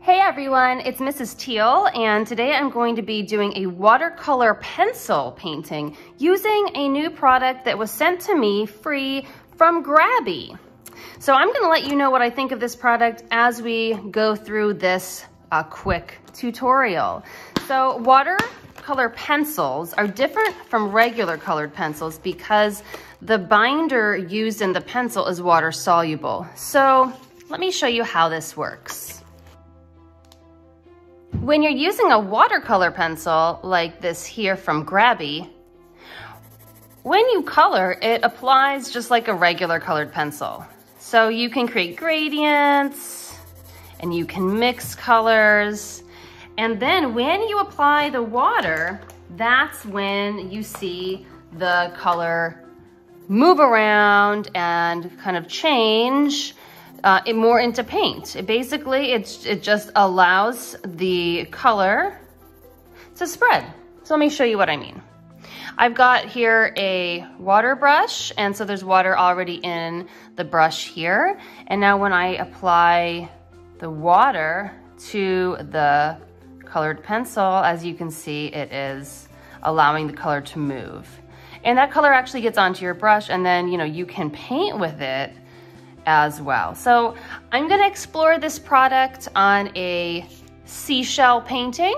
Hey everyone, it's Mrs. Teal, and today I'm going to be doing a watercolor pencil painting using a new product that was sent to me free from Grabie. So I'm going to let you know what I think of this product as we go through this quick tutorial. So watercolor pencils are different from regular colored pencils because the binder used in the pencil is water soluble. So let me show you how this works. When you're using a watercolor pencil like this here from Grabie, when you color, it applies just like a regular colored pencil. So you can create gradients and you can mix colors. And then when you apply the water, that's when you see the color move around and kind of change it more into paint. It just allows the color to spread. So let me show you what I mean. I've got here a water brush, and so there's water already in the brush here. And now when I apply the water to the colored pencil, as you can see, it is allowing the color to move. And that color actually gets onto your brush, and then you can paint with it as well. So I'm going to explore this product on a seashell painting.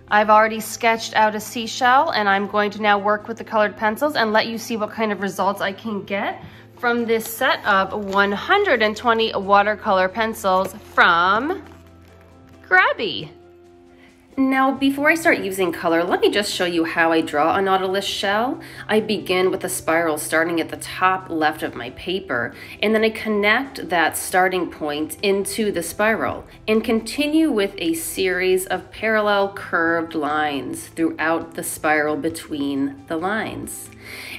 I've already sketched out a seashell, and I'm going to now work with the colored pencils and let you see what kind of results I can get from this set of 120 watercolor pencils from Grabie. Now, before I start using color, let me just show you how I draw a Nautilus shell. I begin with a spiral starting at the top left of my paper, and then I connect that starting point into the spiral and continue with a series of parallel curved lines throughout the spiral between the lines.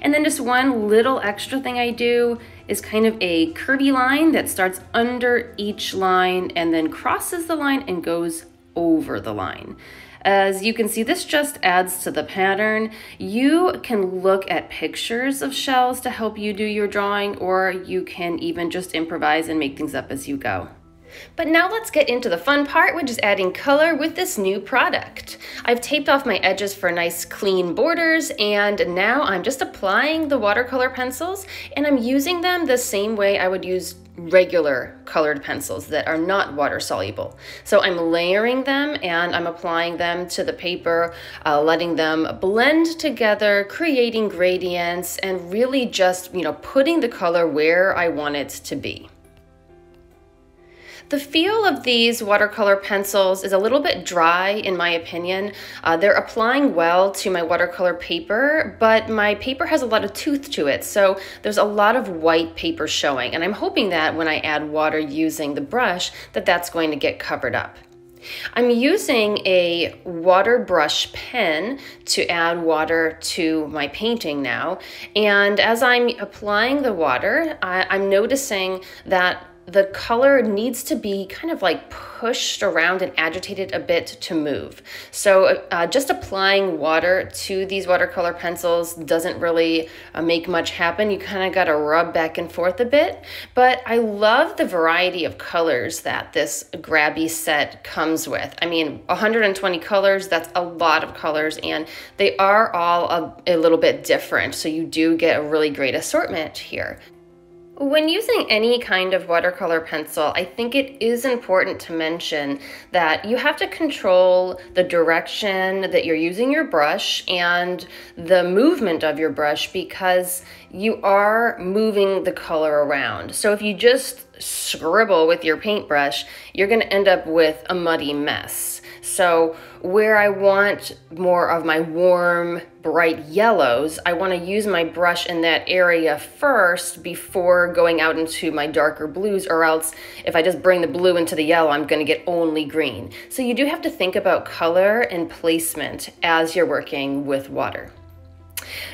And then just one little extra thing I do is kind of a curvy line that starts under each line and then crosses the line and goes over the line. As you can see, this just adds to the pattern. You can look at pictures of shells to help you do your drawing, or you can even just improvise and make things up as you go. But now let's get into the fun part, which is adding color with this new product. I've taped off my edges for nice clean borders, and now I'm just applying the watercolor pencils, and I'm using them the same way I would use regular colored pencils that are not water soluble. So I'm layering them and I'm applying them to the paper, letting them blend together, creating gradients, and really just, putting the color where I want it to be. The feel of these watercolor pencils is a little bit dry, in my opinion. They're applying well to my watercolor paper, but my paper has a lot of tooth to it, so there's a lot of white paper showing, and I'm hoping that when I add water using the brush, that's going to get covered up. I'm using a water brush pen to add water to my painting now, and as I'm applying the water, I'm noticing that the color needs to be kind of like pushed around and agitated a bit to move. So just applying water to these watercolor pencils doesn't really make much happen. You kind of got to rub back and forth a bit. But I love the variety of colors that this Grabie set comes with. I mean, 120 colors, that's a lot of colors, and they are all a little bit different. So you do get a really great assortment here. When using any kind of watercolor pencil, I think it is important to mention that you have to control the direction that you're using your brush and the movement of your brush, because you are moving the color around. So if you just scribble with your paintbrush, you're going to end up with a muddy mess. So where I want more of my warm, bright yellows, I want to use my brush in that area first before going out into my darker blues, or else if I just bring the blue into the yellow, I'm going to get only green. So you do have to think about color and placement as you're working with water.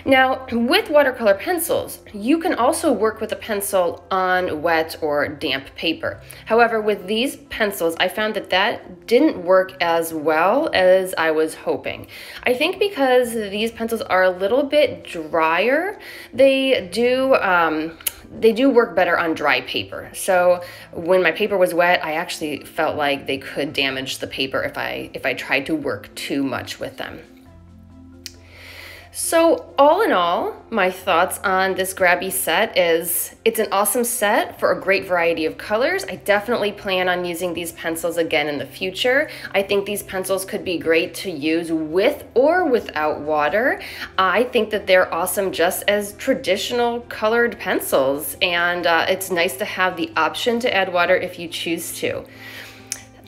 Now, with watercolor pencils, you can also work with a pencil on wet or damp paper. However, with these pencils, I found that didn't work as well as I was hoping. I think because these pencils are a little bit drier, they do they do work better on dry paper. So when my paper was wet, I actually felt like they could damage the paper if I tried to work too much with them. So all in all, my thoughts on this Grabie set is it's an awesome set for a great variety of colors. I definitely plan on using these pencils again in the future. I think these pencils could be great to use with or without water. I think that they're awesome just as traditional colored pencils, and it's nice to have the option to add water if you choose to.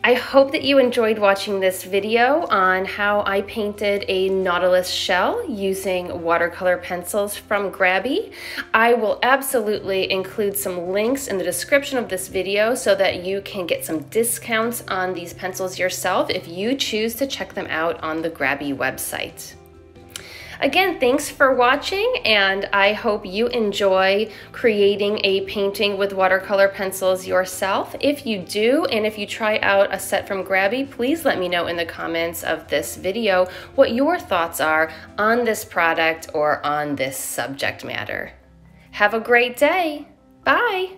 I hope that you enjoyed watching this video on how I painted a Nautilus shell using watercolor pencils from Grabie. I will absolutely include some links in the description of this video so that you can get some discounts on these pencils yourself if you choose to check them out on the Grabie website. Again, thanks for watching, and I hope you enjoy creating a painting with watercolor pencils yourself. If you do, and if you try out a set from Grabie, please let me know in the comments of this video what your thoughts are on this product or on this subject matter. Have a great day. Bye.